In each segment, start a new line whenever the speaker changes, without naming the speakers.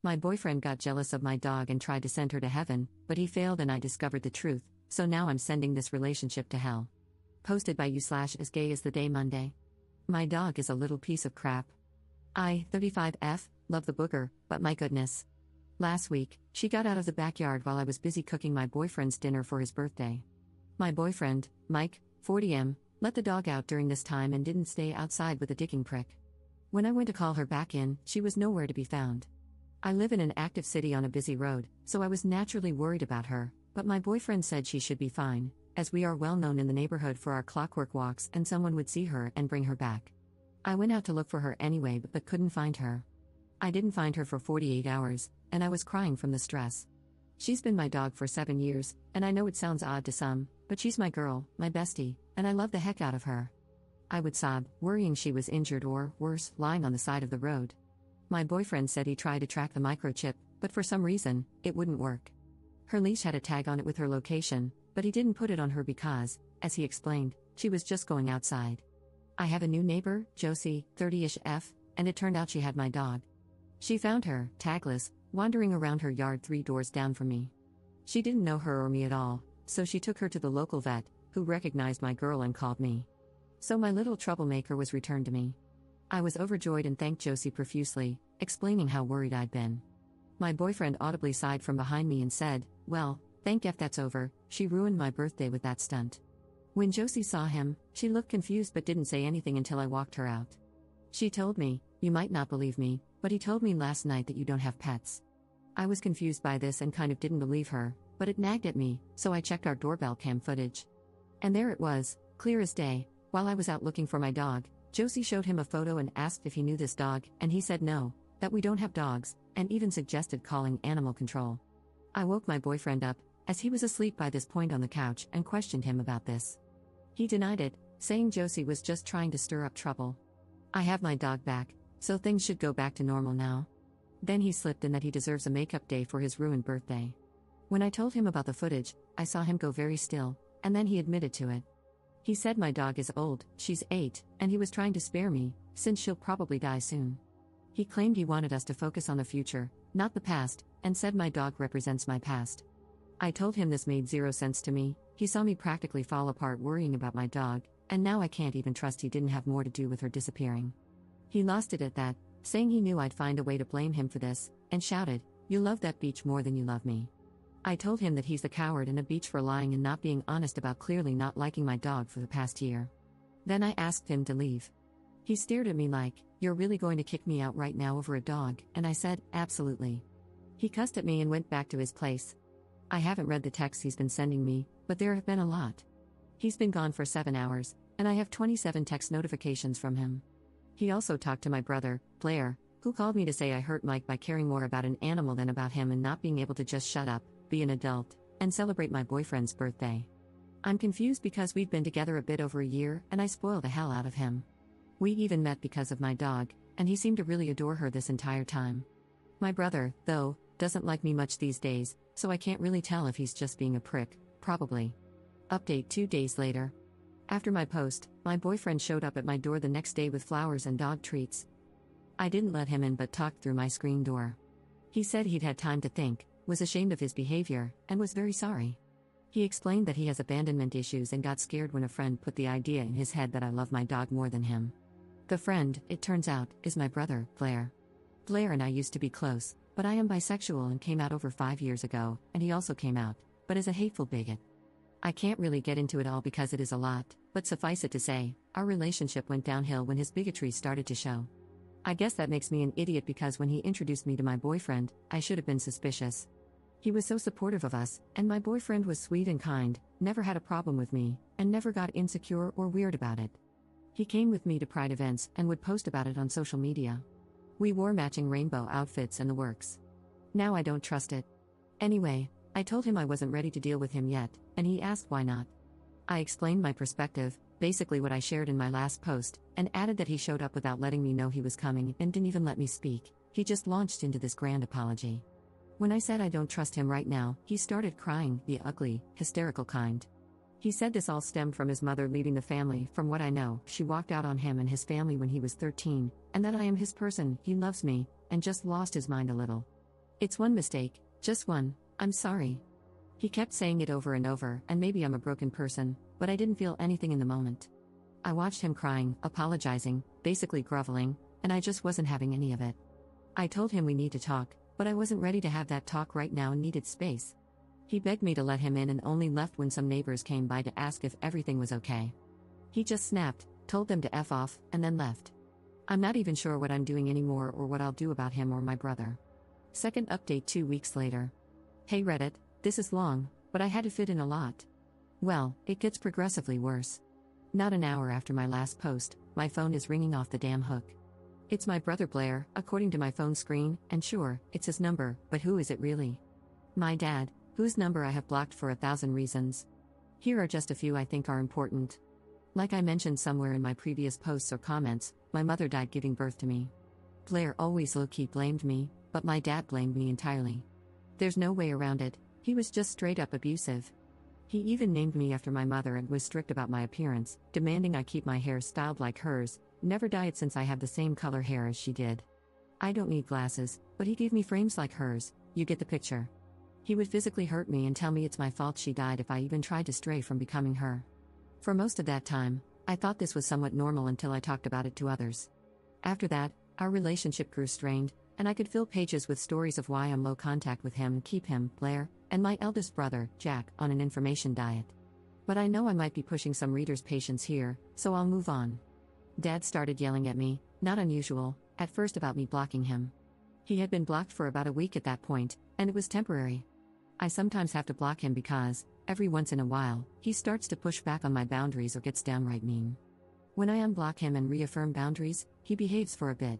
My boyfriend got jealous of my dog and tried to send her to heaven, but he failed and I discovered the truth, so now I'm sending this relationship to hell. Posted by you/as gay as the day Monday. My dog is a little piece of crap. I, 35F, love the booger, but my goodness. Last week, she got out of the backyard while I was busy cooking my boyfriend's dinner for his birthday. My boyfriend, Mike, 40M, let the dog out during this time and didn't stay outside with a digging prick. When I went to call her back in, she was nowhere to be found. I live in an active city on a busy road, so I was naturally worried about her, but my boyfriend said she should be fine, as we are well known in the neighborhood for our clockwork walks and someone would see her and bring her back. I went out to look for her anyway but couldn't find her. I didn't find her for 48 hours, and I was crying from the stress. She's been my dog for 7 years, and I know it sounds odd to some, but she's my girl, my bestie, and I love the heck out of her. I would sob, worrying she was injured or, worse, lying on the side of the road. My boyfriend said he tried to track the microchip, but for some reason, it wouldn't work. Her leash had a tag on it with her location, but he didn't put it on her because, as he explained, she was just going outside. I have a new neighbor, Josie, 30-ish F, and it turned out she had my dog. She found her, tagless, wandering around her yard 3 doors down from me. She didn't know her or me at all, so she took her to the local vet, who recognized my girl and called me. So my little troublemaker was returned to me. I was overjoyed and thanked Josie profusely, explaining how worried I'd been. My boyfriend audibly sighed from behind me and said, "Well, thank F that's over, she ruined my birthday with that stunt." When Josie saw him, she looked confused but didn't say anything until I walked her out. She told me, "You might not believe me, but he told me last night that you don't have pets." I was confused by this and kind of didn't believe her, but it nagged at me, so I checked our doorbell cam footage. And there it was, clear as day. While I was out looking for my dog, Josie showed him a photo and asked if he knew this dog, and he said no, that we don't have dogs, and even suggested calling animal control. I woke my boyfriend up, as he was asleep by this point on the couch, and questioned him about this. He denied it, saying Josie was just trying to stir up trouble. I have my dog back, so things should go back to normal now. Then he slipped in that he deserves a makeup day for his ruined birthday. When I told him about the footage, I saw him go very still, and then he admitted to it. He said my dog is old, she's 8, and he was trying to spare me, since she'll probably die soon. He claimed he wanted us to focus on the future, not the past, and said my dog represents my past. I told him this made 0 sense to me. He saw me practically fall apart worrying about my dog, and now I can't even trust he didn't have more to do with her disappearing. He lost it at that, saying he knew I'd find a way to blame him for this, and shouted, "You love that beach more than you love me." I told him that he's the coward and a beach for lying and not being honest about clearly not liking my dog for the past year. Then I asked him to leave. He stared at me like, "You're really going to kick me out right now over a dog?" And I said, "Absolutely." He cussed at me and went back to his place. I haven't read the texts he's been sending me, but there have been a lot. He's been gone for 7 hours, and I have 27 text notifications from him. He also talked to my brother, Blair, who called me to say I hurt Mike by caring more about an animal than about him and not being able to just shut up, be an adult, and celebrate my boyfriend's birthday. I'm confused because we've been together a bit over a year and I spoil the hell out of him. We even met because of my dog, and he seemed to really adore her this entire time. My brother, though, doesn't like me much these days, so I can't really tell if he's just being a prick, probably. Update 2 days later. After my post, my boyfriend showed up at my door the next day with flowers and dog treats. I didn't let him in but talked through my screen door. He said he'd had time to think, was ashamed of his behavior, and was very sorry. He explained that he has abandonment issues and got scared when a friend put the idea in his head that I love my dog more than him. The friend, it turns out, is my brother, Blair. Blair and I used to be close, but I am bisexual and came out over 5 years ago, and he also came out, but as a hateful bigot. I can't really get into it all because it is a lot, but suffice it to say, our relationship went downhill when his bigotry started to show. I guess that makes me an idiot because when he introduced me to my boyfriend, I should have been suspicious. He was so supportive of us, and my boyfriend was sweet and kind, never had a problem with me, and never got insecure or weird about it. He came with me to Pride events and would post about it on social media. We wore matching rainbow outfits and the works. Now I don't trust it. Anyway, I told him I wasn't ready to deal with him yet, and he asked why not. I explained my perspective, basically what I shared in my last post, and added that he showed up without letting me know he was coming and didn't even let me speak. He just launched into this grand apology. When I said I don't trust him right now, he started crying, the ugly, hysterical kind. He said this all stemmed from his mother leaving the family. From what I know, she walked out on him and his family when he was 13, and that I am his person, he loves me, and just lost his mind a little. It's one mistake, just one, I'm sorry. He kept saying it over and over, and maybe I'm a broken person, but I didn't feel anything in the moment. I watched him crying, apologizing, basically groveling, and I just wasn't having any of it. I told him we need to talk, but I wasn't ready to have that talk right now and needed space. He begged me to let him in and only left when some neighbors came by to ask if everything was okay. He just snapped, told them to F off, and then left. I'm not even sure what I'm doing anymore or what I'll do about him or my brother. Second update 2 weeks later. Hey Reddit, this is long, but I had to fit in a lot. Well, it gets progressively worse. Not an hour after my last post, my phone is ringing off the damn hook. It's my brother Blair, according to my phone screen, and sure, it's his number, but who is it really? My dad, whose number I have blocked for 1,000 reasons. Here are just a few I think are important. Like I mentioned somewhere in my previous posts or comments, my mother died giving birth to me. Blair always low-key blamed me, but my dad blamed me entirely. There's no way around it, he was just straight up abusive. He even named me after my mother and was strict about my appearance, demanding I keep my hair styled like hers, never dye it since I have the same color hair as she did. I don't need glasses, but he gave me frames like hers, you get the picture. He would physically hurt me and tell me it's my fault she died if I even tried to stray from becoming her. For most of that time, I thought this was somewhat normal until I talked about it to others. After that, our relationship grew strained, and I could fill pages with stories of why I'm low contact with him and keep him, Blair, and my eldest brother, Jack, on an information diet. But I know I might be pushing some readers' patience here, so I'll move on. Dad started yelling at me, not unusual, at first about me blocking him. He had been blocked for about a week at that point, and it was temporary. I sometimes have to block him because, every once in a while, he starts to push back on my boundaries or gets downright mean. When I unblock him and reaffirm boundaries, he behaves for a bit.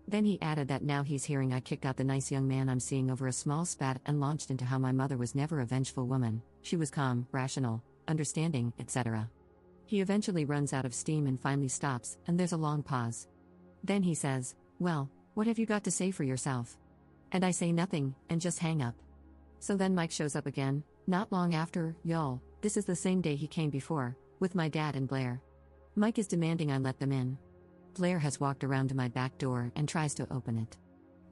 Then he added that now he's hearing I kicked out the nice young man I'm seeing over a small spat and launched into how my mother was never a vengeful woman, she was calm, rational, understanding, etc. He eventually runs out of steam and finally stops, and there's a long pause. Then he says, "Well, what have you got to say for yourself?" And I say nothing, and just hang up. So then Mike shows up again, not long after, y'all, this is the same day he came before, with my dad and Blair. Mike is demanding I let them in. Blair has walked around to my back door and tries to open it.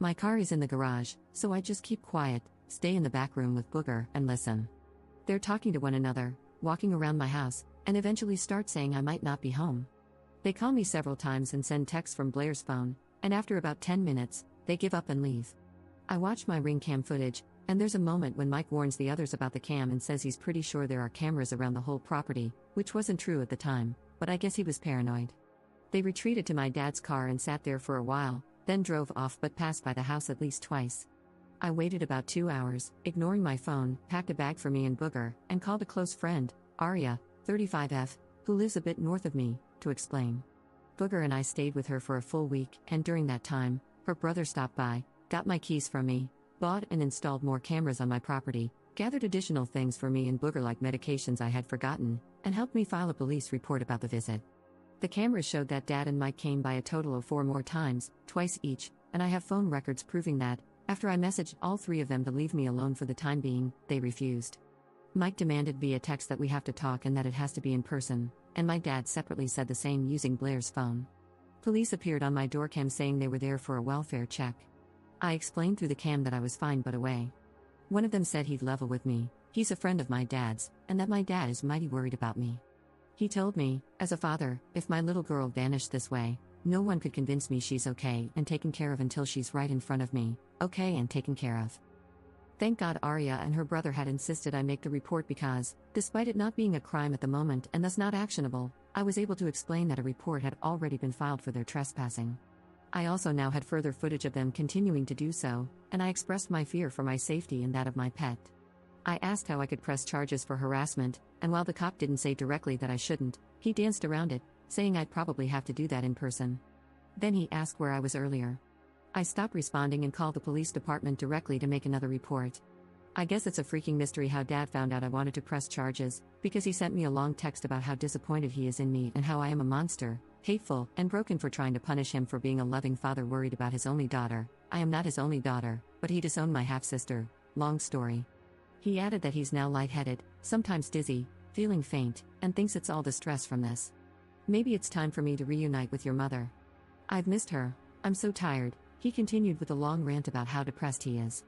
My car is in the garage, so I just keep quiet, stay in the back room with Booger, and listen. They're talking to one another, walking around my house, and eventually start saying I might not be home. They call me several times and send texts from Blair's phone, and after about 10 minutes, they give up and leave. I watch my Ring cam footage, and there's a moment when Mike warns the others about the cam and says he's pretty sure there are cameras around the whole property, which wasn't true at the time, but I guess he was paranoid. They retreated to my dad's car and sat there for a while, then drove off but passed by the house at least twice. I waited about 2 hours, ignoring my phone, packed a bag for me and Booger, and called a close friend, Aria, 35F, who lives a bit north of me, to explain. Booger and I stayed with her for a full week, and during that time, her brother stopped by, got my keys from me, bought and installed more cameras on my property, gathered additional things for me and Booger like medications I had forgotten, and helped me file a police report about the visit. The cameras showed that Dad and Mike came by a total of 4 more times, twice each, and I have phone records proving that, after I messaged all 3 of them to leave me alone for the time being, they refused. Mike demanded via text that we have to talk and that it has to be in person, and my dad separately said the same using Blair's phone. Police appeared on my door cam saying they were there for a welfare check. I explained through the cam that I was fine but away. One of them said he'd level with me, he's a friend of my dad's, and that my dad is mighty worried about me. He told me, as a father, if my little girl vanished this way, no one could convince me she's okay and taken care of until she's right in front of me, okay and taken care of. Thank God Aria and her brother had insisted I make the report because, despite it not being a crime at the moment and thus not actionable, I was able to explain that a report had already been filed for their trespassing. I also now had further footage of them continuing to do so, and I expressed my fear for my safety and that of my pet. I asked how I could press charges for harassment, and while the cop didn't say directly that I shouldn't, he danced around it, saying I'd probably have to do that in person. Then he asked where I was earlier. I stopped responding and called the police department directly to make another report. I guess it's a freaking mystery how Dad found out I wanted to press charges, because he sent me a long text about how disappointed he is in me and how I am a monster, hateful, and broken for trying to punish him for being a loving father worried about his only daughter. I am not his only daughter, but he disowned my half-sister. Long story. He added that he's now lightheaded, sometimes dizzy, feeling faint, and thinks it's all the stress from this. Maybe it's time for me to reunite with your mother. I've missed her. I'm so tired, he continued with a long rant about how depressed he is.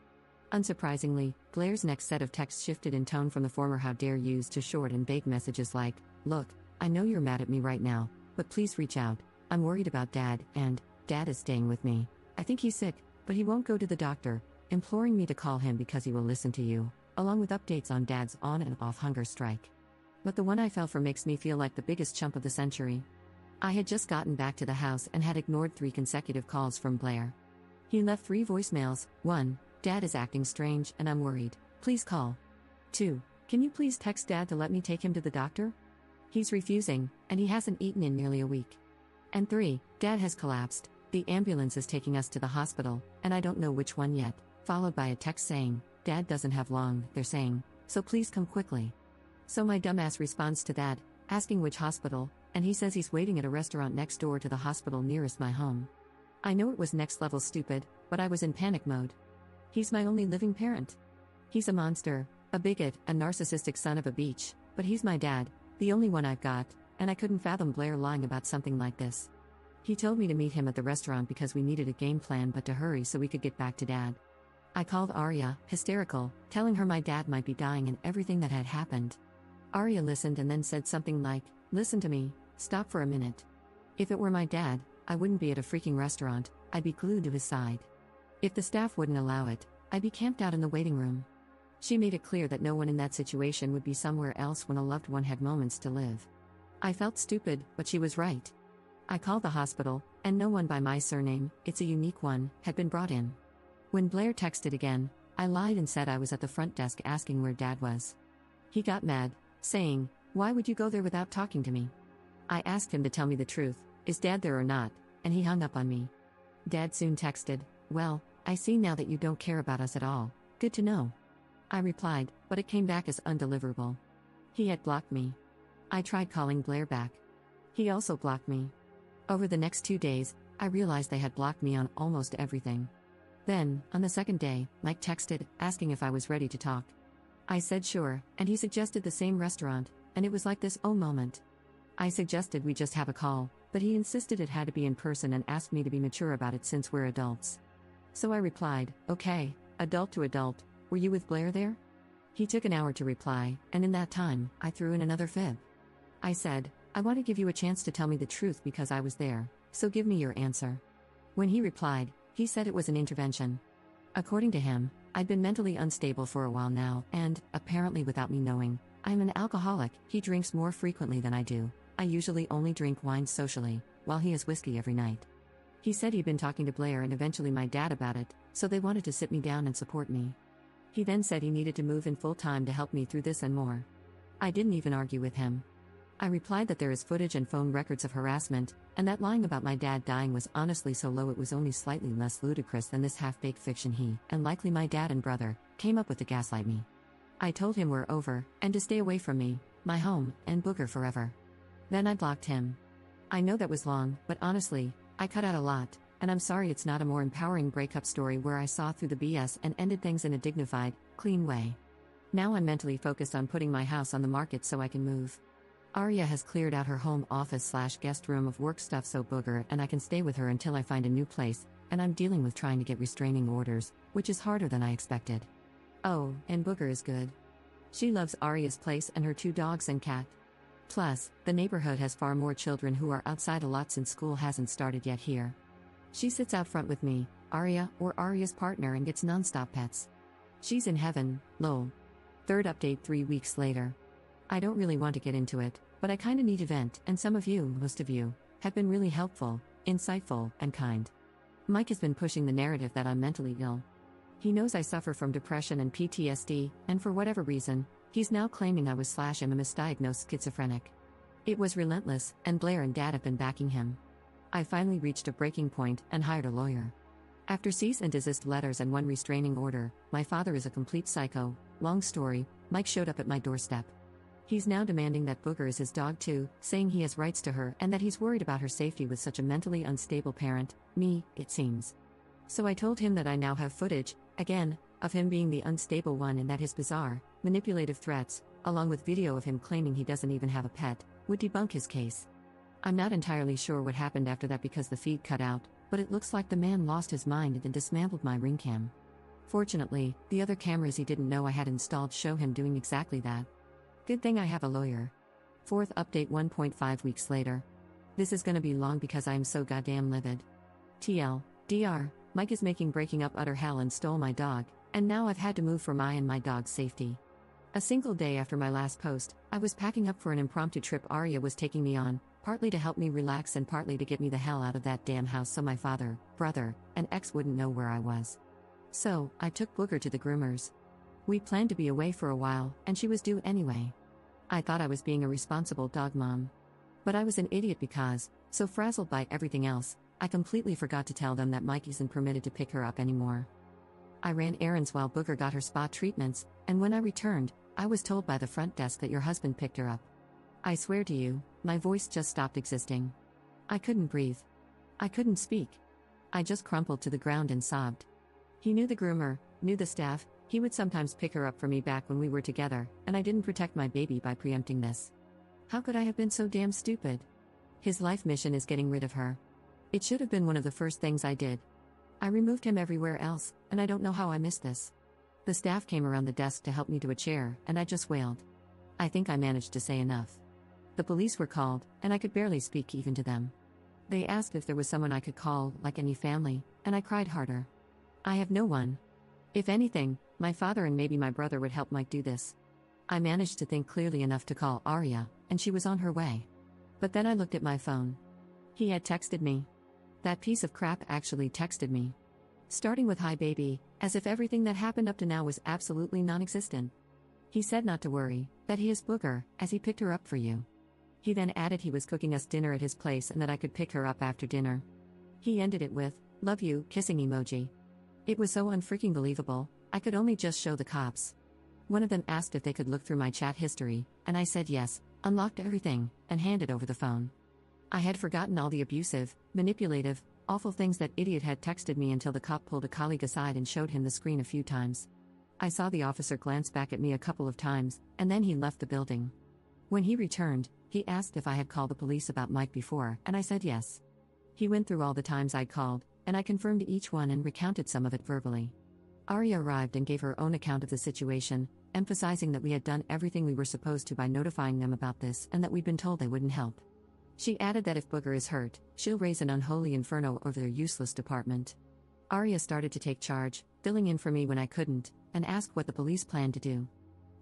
Unsurprisingly, Blair's next set of texts shifted in tone from the former "how dare yous" to short and vague messages like, "Look, I know you're mad at me right now, but please reach out. I'm worried about Dad, and Dad is staying with me. I think he's sick, but he won't go to the doctor," imploring me to call him because he will listen to you, along with updates on Dad's on and off hunger strike. But the one I fell for makes me feel like the biggest chump of the century. I had just gotten back to the house and had ignored 3 consecutive calls from Blair. He left 3 voicemails. 1. Dad is acting strange and I'm worried. Please call. 2. Can you please text Dad to let me take him to the doctor? He's refusing, and he hasn't eaten in nearly a week. And 3. Dad has collapsed. The ambulance is taking us to the hospital, and I don't know which one yet. Followed by a text saying, Dad doesn't have long, they're saying, so please come quickly. So my dumbass responds to that, asking which hospital, and he says he's waiting at a restaurant next door to the hospital nearest my home. I know it was next level stupid, but I was in panic mode. He's my only living parent. He's a monster, a bigot, a narcissistic son of a bitch, but he's my dad, the only one I've got, and I couldn't fathom Blair lying about something like this. He told me to meet him at the restaurant because we needed a game plan but to hurry so we could get back to Dad. I called Arya, hysterical, telling her my dad might be dying and everything that had happened. Arya listened and then said something like, "Listen to me, stop for a minute. If it were my dad, I wouldn't be at a freaking restaurant, I'd be glued to his side. If the staff wouldn't allow it, I'd be camped out in the waiting room." She made it clear that no one in that situation would be somewhere else when a loved one had moments to live. I felt stupid, but she was right. I called the hospital, and no one by my surname, it's a unique one, had been brought in. When Blair texted again, I lied and said I was at the front desk asking where Dad was. He got mad, saying, "Why would you go there without talking to me?" I asked him to tell me the truth, is Dad there or not, and he hung up on me. Dad soon texted, "Well, I see now that you don't care about us at all, good to know." I replied, but it came back as undeliverable. He had blocked me. I tried calling Blair back. He also blocked me. Over the next 2 days, I realized they had blocked me on almost everything. Then, on the second day, Mike texted, asking if I was ready to talk. I said sure, and he suggested the same restaurant, and it was like this oh moment. I suggested we just have a call, but he insisted it had to be in person and asked me to be mature about it since we're adults. So I replied, "Okay, adult to adult, were you with Blair there?" He took an hour to reply, and in that time, I threw in another fib. I said, "I want to give you a chance to tell me the truth because I was there, so give me your answer." When he replied, he said it was an intervention. According to him, I'd been mentally unstable for a while now, and, apparently without me knowing, I'm an alcoholic. He drinks more frequently than I do. I usually only drink wine socially, while he has whiskey every night. He said he'd been talking to Blair and eventually my dad about it, so they wanted to sit me down and support me. He then said he needed to move in full-time to help me through this and more. I didn't even argue with him. I replied that there is footage and phone records of harassment, and that lying about my dad dying was honestly so low it was only slightly less ludicrous than this half-baked fiction he, and likely my dad and brother, came up with to gaslight me. I told him we're over, and to stay away from me, my home, and Booger forever. Then I blocked him. I know that was long, but honestly, I cut out a lot, and I'm sorry it's not a more empowering breakup story where I saw through the BS and ended things in a dignified, clean way. Now I'm mentally focused on putting my house on the market so I can move. Arya has cleared out her home office/guest room of work stuff so Booger and I can stay with her until I find a new place, and I'm dealing with trying to get restraining orders, which is harder than I expected. Oh, and Booger is good. She loves Arya's place and her 2 dogs and cat. Plus, the neighborhood has far more children who are outside a lot since school hasn't started yet here. She sits out front with me, Arya, or Arya's partner and gets non-stop pets. She's in heaven, lol. Third update 3 weeks later. I don't really want to get into it, but I kinda need to vent, and some of you, most of you, have been really helpful, insightful, and kind. Mike has been pushing the narrative that I'm mentally ill. He knows I suffer from depression and PTSD, and for whatever reason, he's now claiming I was/am a misdiagnosed schizophrenic. It was relentless, and Blair and Dad have been backing him. I finally reached a breaking point and hired a lawyer. After cease and desist letters and 1 restraining order, my father is a complete psycho. Long story, Mike showed up at my doorstep. He's now demanding that Booger is his dog too, saying he has rights to her and that he's worried about her safety with such a mentally unstable parent, me, it seems. So I told him that I now have footage, again, of him being the unstable one and that his bizarre, manipulative threats, along with video of him claiming he doesn't even have a pet, would debunk his case. I'm not entirely sure what happened after that because the feed cut out, but it looks like the man lost his mind and dismantled my ring cam. Fortunately, the other cameras he didn't know I had installed show him doing exactly that. Good thing I have a lawyer. Fourth update 1.5 weeks later. This is gonna be long because I am so goddamn livid. TL, DR, Mike is making breaking up utter hell and stole my dog, and now I've had to move for my and my dog's safety. A single day after my last post, I was packing up for an impromptu trip Arya was taking me on, partly to help me relax and partly to get me the hell out of that damn house so my father, brother, and ex wouldn't know where I was. So, I took Booger to the groomers. We planned to be away for a while, and she was due anyway. I thought I was being a responsible dog mom. But I was an idiot because, so frazzled by everything else, I completely forgot to tell them that Mike isn't permitted to pick her up anymore. I ran errands while Booger got her spa treatments, and when I returned, I was told by the front desk that your husband picked her up. I swear to you, my voice just stopped existing. I couldn't breathe. I couldn't speak. I just crumpled to the ground and sobbed. He knew the groomer, knew the staff, he would sometimes pick her up for me back when we were together, and I didn't protect my baby by preempting this. How could I have been so damn stupid? His life mission is getting rid of her. It should have been one of the first things I did. I removed him everywhere else, and I don't know how I missed this. The staff came around the desk to help me to a chair, and I just wailed. I think I managed to say enough. The police were called, and I could barely speak even to them. They asked if there was someone I could call, like any family, and I cried harder. I have no one. If anything, my father and maybe my brother would help Mike do this. I managed to think clearly enough to call Arya, and she was on her way. But then I looked at my phone. He had texted me. That piece of crap actually texted me. Starting with "Hi baby," as if everything that happened up to now was absolutely non-existent. He said not to worry, that he is Booger, as he picked her up for you. He then added he was cooking us dinner at his place and that I could pick her up after dinner. He ended it with, "Love you," kissing emoji. It was so unfreaking believable, I could only just show the cops. One of them asked if they could look through my chat history, and I said yes, unlocked everything, and handed over the phone. I had forgotten all the abusive, manipulative, awful things that idiot had texted me until the cop pulled a colleague aside and showed him the screen a few times. I saw the officer glance back at me a couple of times, and then he left the building. When he returned, he asked if I had called the police about Mike before, and I said yes. He went through all the times I'd called, and I confirmed each one and recounted some of it verbally. Arya arrived and gave her own account of the situation, emphasizing that we had done everything we were supposed to by notifying them about this and that we'd been told they wouldn't help. She added that if Booger is hurt, she'll raise an unholy inferno over their useless department. Arya started to take charge, filling in for me when I couldn't, and asked what the police planned to do.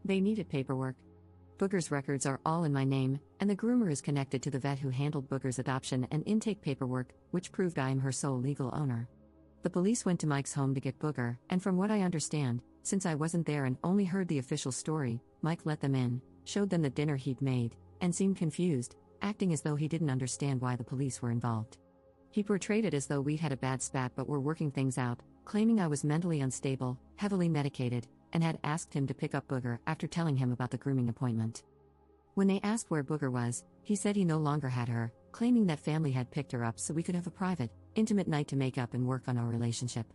They needed paperwork. Booger's records are all in my name, and the groomer is connected to the vet who handled Booger's adoption and intake paperwork, which proved I am her sole legal owner. The police went to Mike's home to get Booger, and from what I understand, since I wasn't there and only heard the official story, Mike let them in, showed them the dinner he'd made, and seemed confused, acting as though he didn't understand why the police were involved. He portrayed it as though we'd had a bad spat but were working things out, claiming I was mentally unstable, heavily medicated, and had asked him to pick up Booger after telling him about the grooming appointment. When they asked where Booger was, he said he no longer had her, claiming that family had picked her up so we could have a private, intimate night to make up and work on our relationship.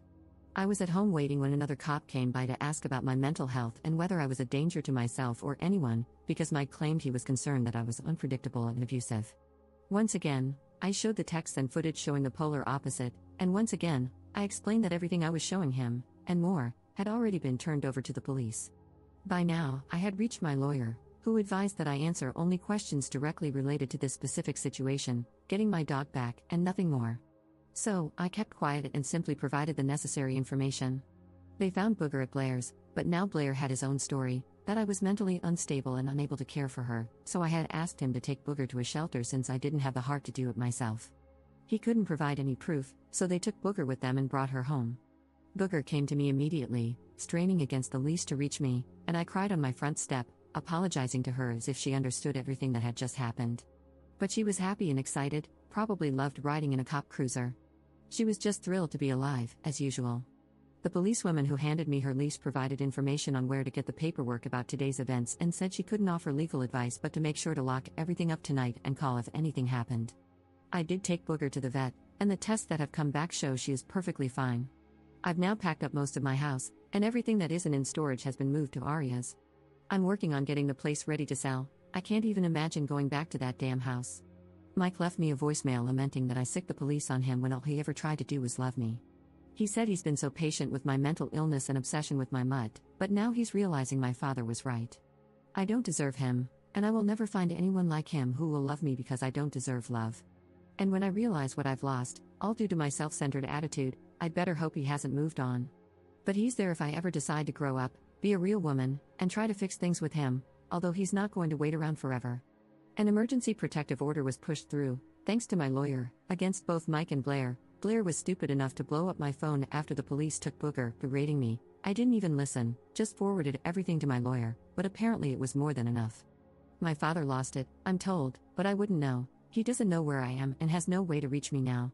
I was at home waiting when another cop came by to ask about my mental health and whether I was a danger to myself or anyone, because Mike claimed he was concerned that I was unpredictable and abusive. Once again, I showed the text and footage showing the polar opposite, and once again, I explained that everything I was showing him, and more, had already been turned over to the police. By now, I had reached my lawyer, who advised that I answer only questions directly related to this specific situation, getting my dog back, and nothing more. So, I kept quiet and simply provided the necessary information. They found Booger at Blair's, but now Blair had his own story, that I was mentally unstable and unable to care for her, so I had asked him to take Booger to a shelter since I didn't have the heart to do it myself. He couldn't provide any proof, so they took Booger with them and brought her home. Booger came to me immediately, straining against the leash to reach me, and I cried on my front step, apologizing to her as if she understood everything that had just happened. But she was happy and excited, probably loved riding in a cop cruiser. She was just thrilled to be alive, as usual. The policewoman who handed me her lease provided information on where to get the paperwork about today's events and said she couldn't offer legal advice but to make sure to lock everything up tonight and call if anything happened. I did take Booger to the vet, and the tests that have come back show she is perfectly fine. I've now packed up most of my house, and everything that isn't in storage has been moved to Arya's. I'm working on getting the place ready to sell. I can't even imagine going back to that damn house. Mike left me a voicemail lamenting that I sicked the police on him when all he ever tried to do was love me. He said he's been so patient with my mental illness and obsession with my mutt, but now he's realizing my father was right. I don't deserve him, and I will never find anyone like him who will love me because I don't deserve love. And when I realize what I've lost, all due to my self-centered attitude, I'd better hope he hasn't moved on. But he's there if I ever decide to grow up, be a real woman, and try to fix things with him, although he's not going to wait around forever. An emergency protective order was pushed through, thanks to my lawyer, against both Mike and Blair. Blair was stupid enough to blow up my phone after the police took Booger, berating me. I didn't even listen, just forwarded everything to my lawyer, but apparently it was more than enough. My father lost it, I'm told, but I wouldn't know. He doesn't know where I am and has no way to reach me now.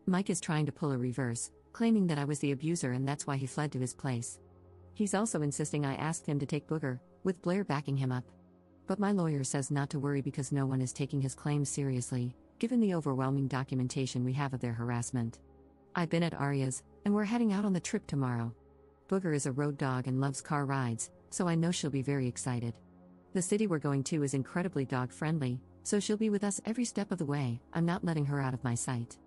Mike is trying to pull a reverse, claiming that I was the abuser and that's why he fled to his place. He's also insisting I asked him to take Booger, with Blair backing him up. But my lawyer says not to worry because no one is taking his claims seriously, given the overwhelming documentation we have of their harassment. I've been at Arya's, and we're heading out on the trip tomorrow. Booger is a road dog and loves car rides, so I know she'll be very excited. The city we're going to is incredibly dog-friendly, so she'll be with us every step of the way. I'm not letting her out of my sight.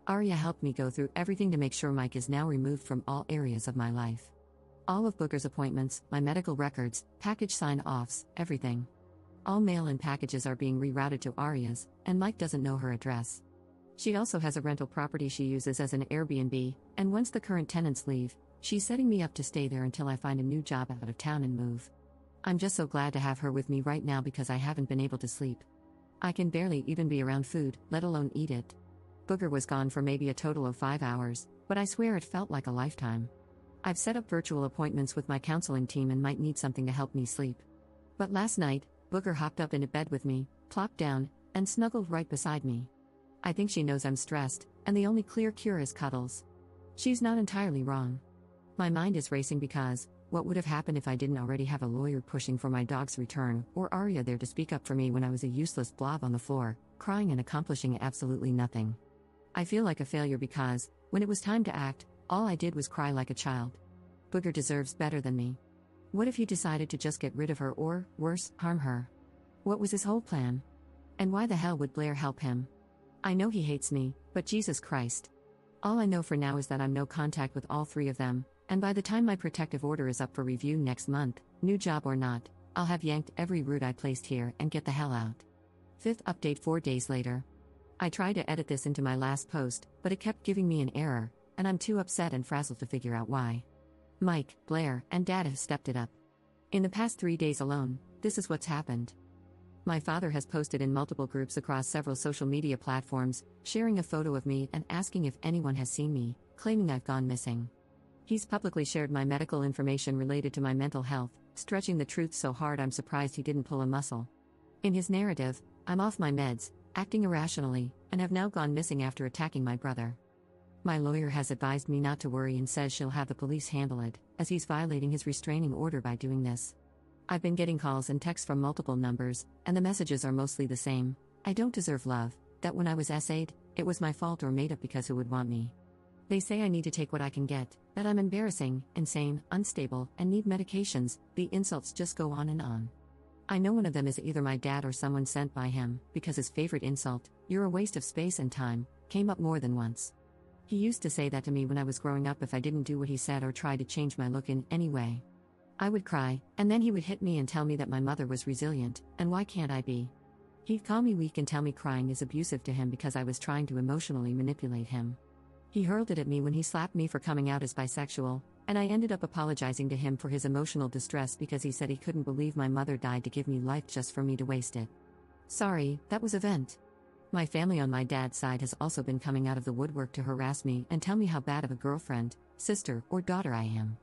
Arya helped me go through everything to make sure Mike is now removed from all areas of my life. All of Booger's appointments, my medical records, package sign-offs, everything. All mail-in packages are being rerouted to Arya's, and Mike doesn't know her address. She also has a rental property she uses as an Airbnb, and once the current tenants leave, she's setting me up to stay there until I find a new job out of town and move. I'm just so glad to have her with me right now because I haven't been able to sleep. I can barely even be around food, let alone eat it. Booger was gone for maybe a total of 5 hours, but I swear it felt like a lifetime. I've set up virtual appointments with my counseling team and might need something to help me sleep. But last night, Booger hopped up into bed with me, plopped down, and snuggled right beside me. I think she knows I'm stressed, and the only clear cure is cuddles. She's not entirely wrong. My mind is racing because, what would have happened if I didn't already have a lawyer pushing for my dog's return, or Arya there to speak up for me when I was a useless blob on the floor, crying and accomplishing absolutely nothing? I feel like a failure because, when it was time to act, all I did was cry like a child. Booger deserves better than me. What if he decided to just get rid of her or, worse, harm her? What was his whole plan? And why the hell would Blair help him? I know he hates me, but Jesus Christ. All I know for now is that I'm no contact with all three of them, and by the time my protective order is up for review next month, new job or not, I'll have yanked every root I placed here and get the hell out. 5th update 4 days later. I tried to edit this into my last post, but it kept giving me an error, and I'm too upset and frazzled to figure out why. Mike, Blair, and Dad have stepped it up. In the past 3 days alone, this is what's happened. My father has posted in multiple groups across several social media platforms, sharing a photo of me and asking if anyone has seen me, claiming I've gone missing. He's publicly shared my medical information related to my mental health, stretching the truth so hard I'm surprised he didn't pull a muscle. In his narrative, I'm off my meds, acting irrationally, and have now gone missing after attacking my brother. My lawyer has advised me not to worry and says she'll have the police handle it, as he's violating his restraining order by doing this. I've been getting calls and texts from multiple numbers, and the messages are mostly the same. I don't deserve love, that when I was essayed, it was my fault or made up because who would want me. They say I need to take what I can get, that I'm embarrassing, insane, unstable, and need medications. The insults just go on and on. I know one of them is either my dad or someone sent by him, because his favorite insult, "You're a waste of space and time," came up more than once. He used to say that to me when I was growing up if I didn't do what he said or try to change my look in any way. I would cry, and then he would hit me and tell me that my mother was resilient, and why can't I be? He'd call me weak and tell me crying is abusive to him because I was trying to emotionally manipulate him. He hurled it at me when he slapped me for coming out as bisexual, and I ended up apologizing to him for his emotional distress because he said he couldn't believe my mother died to give me life just for me to waste it. Sorry, that was a vent. My family on my dad's side has also been coming out of the woodwork to harass me and tell me how bad of a girlfriend, sister, or daughter I am.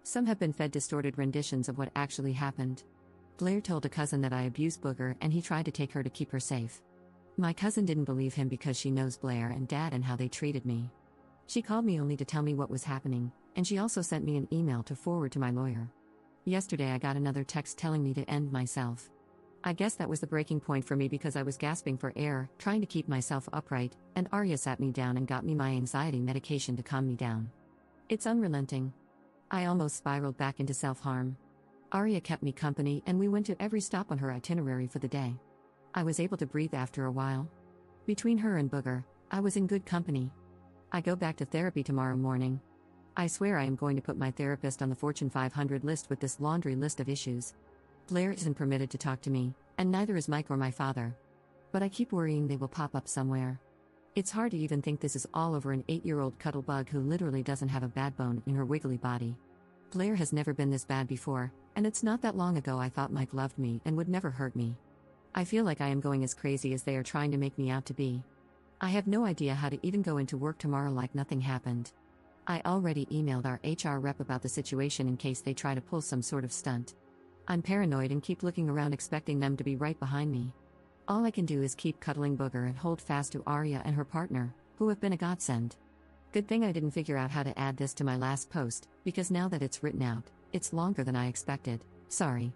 Some have been fed distorted renditions of what actually happened. Blair told a cousin that I abused Booger and he tried to take her to keep her safe. My cousin didn't believe him because she knows Blair and Dad and how they treated me. She called me only to tell me what was happening, and she also sent me an email to forward to my lawyer. Yesterday I got another text telling me to end myself. I guess that was the breaking point for me because I was gasping for air, trying to keep myself upright, and Arya sat me down and got me my anxiety medication to calm me down. It's unrelenting. I almost spiraled back into self-harm. Arya kept me company and we went to every stop on her itinerary for the day. I was able to breathe after a while. Between her and Booger, I was in good company. I go back to therapy tomorrow morning. I swear I am going to put my therapist on the Fortune 500 list with this laundry list of issues. Blair isn't permitted to talk to me, and neither is Mike or my father. But I keep worrying they will pop up somewhere. It's hard to even think this is all over an 8-year-old cuddlebug who literally doesn't have a bad bone in her wiggly body. Blair has never been this bad before, and it's not that long ago I thought Mike loved me and would never hurt me. I feel like I am going as crazy as they are trying to make me out to be. I have no idea how to even go into work tomorrow like nothing happened. I already emailed our HR rep about the situation in case they try to pull some sort of stunt. I'm paranoid and keep looking around expecting them to be right behind me. All I can do is keep cuddling Booger and hold fast to Arya and her partner, who have been a godsend. Good thing I didn't figure out how to add this to my last post, because now that it's written out, it's longer than I expected. Sorry.